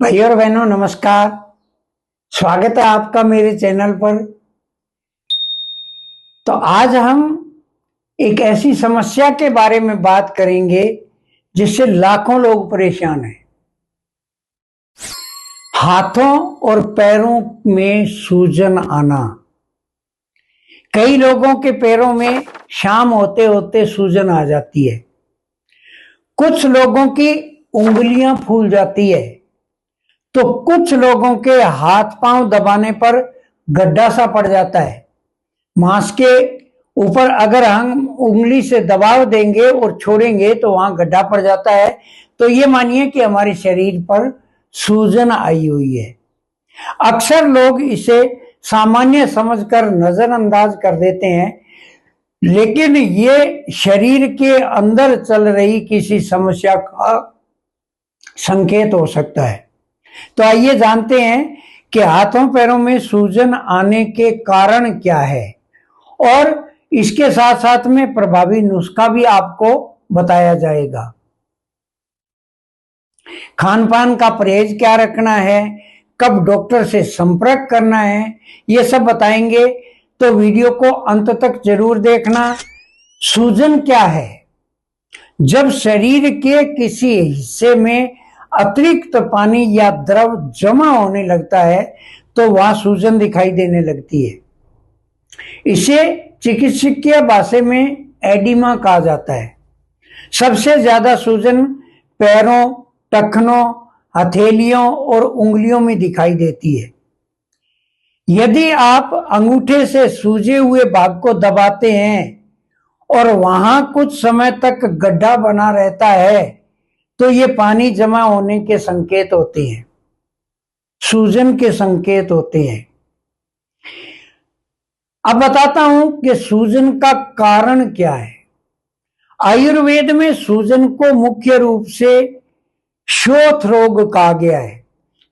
भाई और बहनों नमस्कार। स्वागत है आपका मेरे चैनल पर। तो आज हम एक ऐसी समस्या के बारे में बात करेंगे जिससे लाखों लोग परेशान हैं। हाथों और पैरों में सूजन आना। कई लोगों के पैरों में शाम होते होते सूजन आ जाती है। कुछ लोगों की उंगलियां फूल जाती है तो कुछ लोगों के हाथ पांव दबाने पर गड्ढा सा पड़ जाता है। मांस के ऊपर अगर हम उंगली से दबाव देंगे और छोड़ेंगे तो वहां गड्ढा पड़ जाता है। तो ये मानिए कि हमारे शरीर पर सूजन आई हुई है। अक्सर लोग इसे सामान्य समझकर नजरअंदाज कर देते हैं, लेकिन ये शरीर के अंदर चल रही किसी समस्या का संकेत हो सकता है। तो आइए जानते हैं कि हाथों पैरों में सूजन आने के कारण क्या है और इसके साथ साथ में प्रभावी नुस्खा भी आपको बताया जाएगा। खान पान का परहेज क्या रखना है, कब डॉक्टर से संपर्क करना है, ये सब बताएंगे। तो वीडियो को अंत तक जरूर देखना। सूजन क्या है? जब शरीर के किसी हिस्से में अतिरिक्त पानी या द्रव जमा होने लगता है तो वहां सूजन दिखाई देने लगती है। इसे चिकित्सकीय भाषा में एडिमा कहा जाता है। सबसे ज्यादा सूजन पैरों, टखनों, हथेलियों और उंगलियों में दिखाई देती है। यदि आप अंगूठे से सूजे हुए भाग को दबाते हैं और वहां कुछ समय तक गड्ढा बना रहता है तो ये पानी जमा होने के संकेत होते हैं, सूजन के संकेत होते हैं। अब बताता हूं कि सूजन का कारण क्या है। आयुर्वेद में सूजन को मुख्य रूप से शोथ रोग कहा गया है।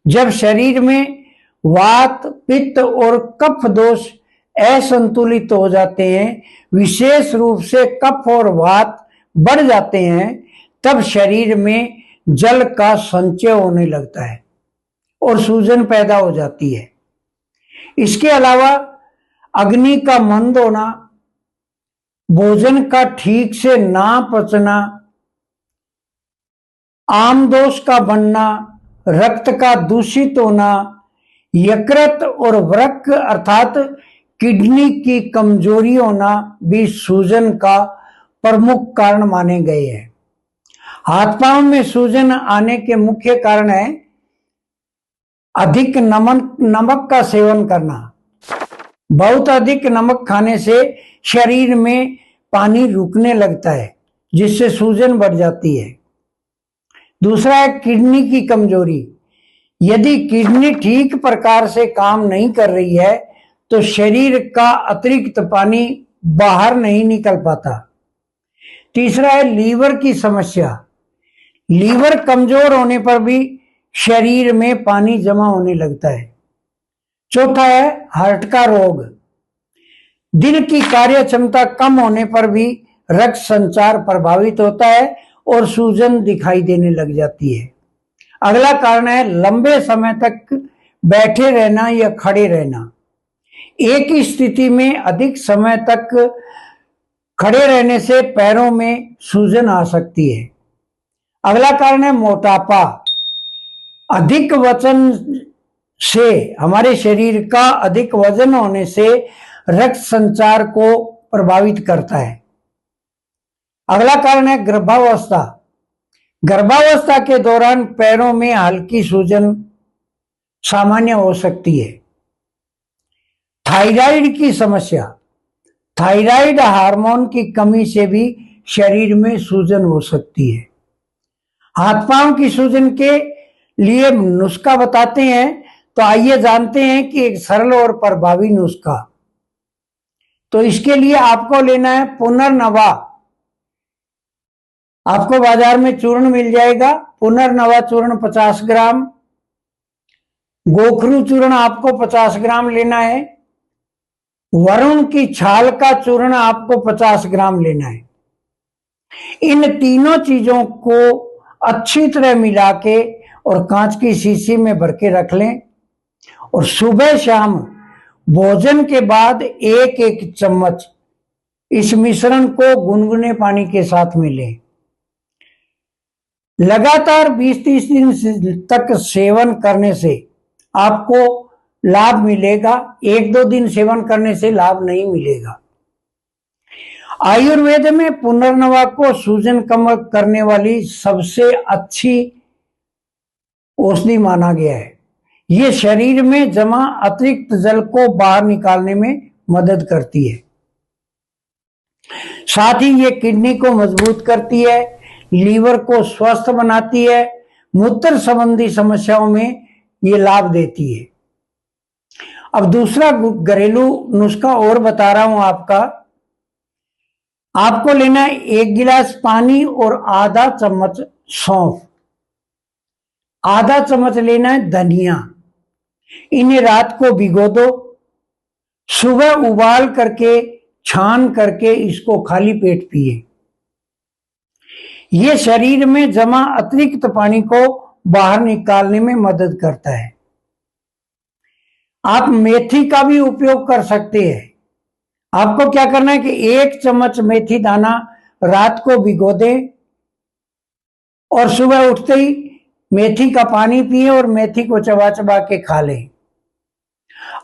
जब शरीर में वात, पित्त और कफ दोष असंतुलित हो जाते हैं, विशेष रूप से कफ और वात बढ़ जाते हैं, तब शरीर में जल का संचय होने लगता है और सूजन पैदा हो जाती है। इसके अलावा अग्नि का मंद होना, भोजन का ठीक से ना पचना, आमदोष का बनना, रक्त का दूषित होना, यकृत और वृक्क अर्थात किडनी की कमजोरी होना भी सूजन का प्रमुख कारण माने गए हैं। हाथ पांव में सूजन आने के मुख्य कारण है अधिक नमक का सेवन करना। बहुत अधिक नमक खाने से शरीर में पानी रुकने लगता है जिससे सूजन बढ़ जाती है। दूसरा है किडनी की कमजोरी। यदि किडनी ठीक प्रकार से काम नहीं कर रही है तो शरीर का अतिरिक्त पानी बाहर नहीं निकल पाता। तीसरा है लीवर की समस्या। लीवर कमजोर होने पर भी शरीर में पानी जमा होने लगता है। चौथा है हार्ट का रोग। दिल की कार्य क्षमता कम होने पर भी रक्त संचार प्रभावित होता है और सूजन दिखाई देने लग जाती है। अगला कारण है लंबे समय तक बैठे रहना या खड़े रहना। एक ही स्थिति में अधिक समय तक खड़े रहने से पैरों में सूजन आ सकती है। अगला कारण है मोटापा। अधिक वजन से हमारे शरीर का अधिक वजन होने से रक्त संचार को प्रभावित करता है। अगला कारण है गर्भावस्था। गर्भावस्था के दौरान पैरों में हल्की सूजन सामान्य हो सकती है। थायराइड की समस्या। थायराइड हार्मोन की कमी से भी शरीर में सूजन हो सकती है। हाथ पांव की सूजन के लिए नुस्खा बताते हैं, तो आइए जानते हैं कि एक सरल और प्रभावी नुस्खा। तो इसके लिए आपको लेना है पुनर्नवा। आपको बाजार में चूर्ण मिल जाएगा। पुनर्नवा चूर्ण 50 ग्राम, गोखरू चूर्ण आपको 50 ग्राम लेना है, वरुण की छाल का चूर्ण आपको 50 ग्राम लेना है। इन तीनों चीजों को अच्छी तरह मिला के और कांच की शीशी में भर के रख लें और सुबह शाम भोजन के बाद एक एक चम्मच इस मिश्रण को गुनगुने पानी के साथ में लें। लगातार 20-30 दिन तक सेवन करने से आपको लाभ मिलेगा, 1-2 दिन सेवन करने से लाभ नहीं मिलेगा। आयुर्वेद में पुनर्नवा को सूजन कम करने वाली सबसे अच्छी औषधि माना गया है। ये शरीर में जमा अतिरिक्त जल को बाहर निकालने में मदद करती है। साथ ही ये किडनी को मजबूत करती है, लीवर को स्वस्थ बनाती है, मूत्र संबंधी समस्याओं में ये लाभ देती है। अब दूसरा घरेलू नुस्खा और बता रहा हूं आपको लेना है 1 गिलास पानी और आधा चम्मच सौंफ, आधा चम्मच लेना है धनिया। इन्हें रात को भिगो दो, सुबह उबाल करके छान करके इसको खाली पेट पिए। यह शरीर में जमा अतिरिक्त पानी को बाहर निकालने में मदद करता है। आप मेथी का भी उपयोग कर सकते हैं। आपको क्या करना है कि 1 चम्मच मेथी दाना रात को भिगो दें और सुबह उठते ही मेथी का पानी पिए और मेथी को चबा चबा के खा लें।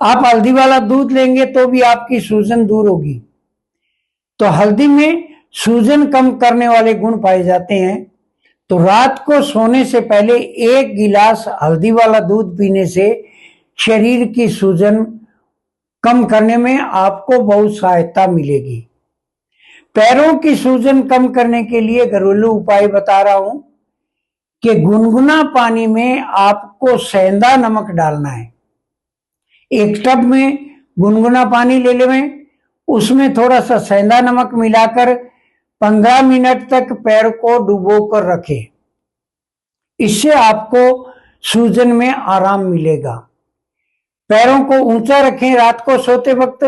आप हल्दी वाला दूध लेंगे तो भी आपकी सूजन दूर होगी। तो हल्दी में सूजन कम करने वाले गुण पाए जाते हैं। तो रात को सोने से पहले 1 गिलास हल्दी वाला दूध पीने से शरीर की सूजन कम करने में आपको बहुत सहायता मिलेगी। पैरों की सूजन कम करने के लिए घरेलू उपाय बता रहा हूं कि गुनगुना पानी में आपको सेंधा नमक डालना है। एक टब में गुनगुना पानी ले लें, उसमें थोड़ा सा सेंधा नमक मिलाकर 15 मिनट तक पैर को डुबो कर रखें। इससे आपको सूजन में आराम मिलेगा। पैरों को ऊंचा रखें, रात को सोते वक्त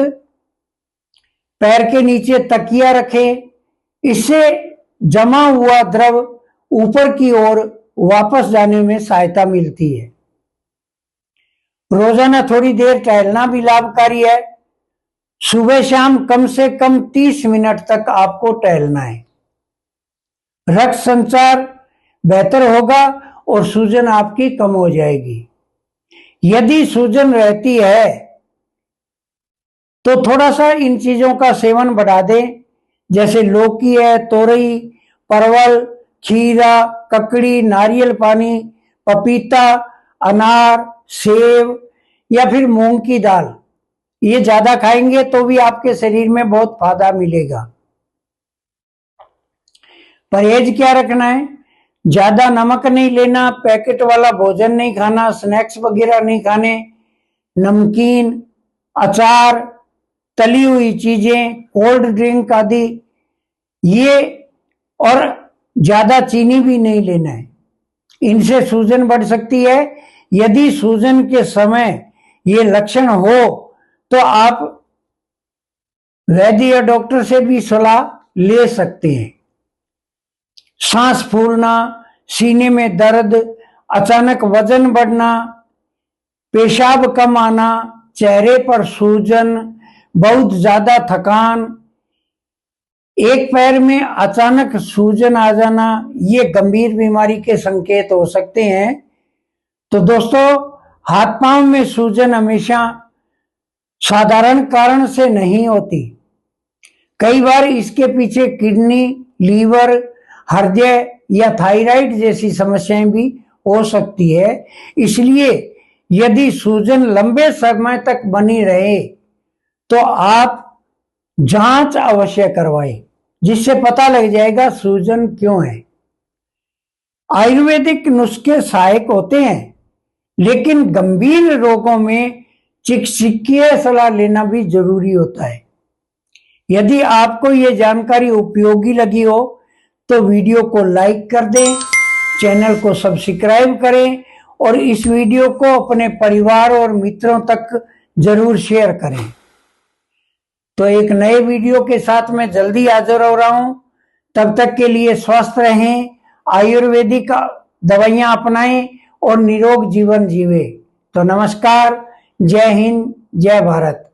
पैर के नीचे तकिया रखें। इससे जमा हुआ द्रव ऊपर की ओर वापस जाने में सहायता मिलती है। रोजाना थोड़ी देर टहलना भी लाभकारी है। सुबह शाम कम से कम 30 मिनट तक आपको टहलना है। रक्त संचार बेहतर होगा और सूजन आपकी कम हो जाएगी। यदि सूजन रहती है तो थोड़ा सा इन चीजों का सेवन बढ़ा दें, जैसे लौकी है, तोरई, परवल, खीरा, ककड़ी, नारियल पानी, पपीता, अनार, सेब या फिर मूंग की दाल। ये ज्यादा खाएंगे तो भी आपके शरीर में बहुत फायदा मिलेगा। परहेज क्या रखना है? ज्यादा नमक नहीं लेना, पैकेट वाला भोजन नहीं खाना, स्नैक्स वगैरह नहीं खाने, नमकीन, अचार, तली हुई चीजें, कोल्ड ड्रिंक आदि ये, और ज्यादा चीनी भी नहीं लेना है। इनसे सूजन बढ़ सकती है। यदि सूजन के समय ये लक्षण हो तो आप वैद्य या डॉक्टर से भी सलाह ले सकते हैं। सांस फूलना, सीने में दर्द, अचानक वजन बढ़ना, पेशाब कम आना, चेहरे पर सूजन, बहुत ज्यादा थकान, एक पैर में अचानक सूजन आ जाना, ये गंभीर बीमारी के संकेत हो सकते हैं। तो दोस्तों, हाथ पांव में सूजन हमेशा साधारण कारण से नहीं होती। कई बार इसके पीछे किडनी, लीवर, हृदय या थायराइड जैसी समस्याएं भी हो सकती है। इसलिए यदि सूजन लंबे समय तक बनी रहे तो आप जांच अवश्य करवाएं, जिससे पता लग जाएगा सूजन क्यों है। आयुर्वेदिक नुस्खे सहायक होते हैं, लेकिन गंभीर रोगों में चिकित्सकीय सलाह लेना भी जरूरी होता है। यदि आपको ये जानकारी उपयोगी लगी हो तो वीडियो को लाइक कर दें, चैनल को सब्सक्राइब करें और इस वीडियो को अपने परिवार और मित्रों तक जरूर शेयर करें। तो एक नए वीडियो के साथ मैं जल्दी हाजिर हो रहा हूं। तब तक के लिए स्वस्थ रहें, आयुर्वेदिक दवाइयां अपनाएं और निरोग जीवन जीवे। तो नमस्कार, जय हिंद, जय भारत।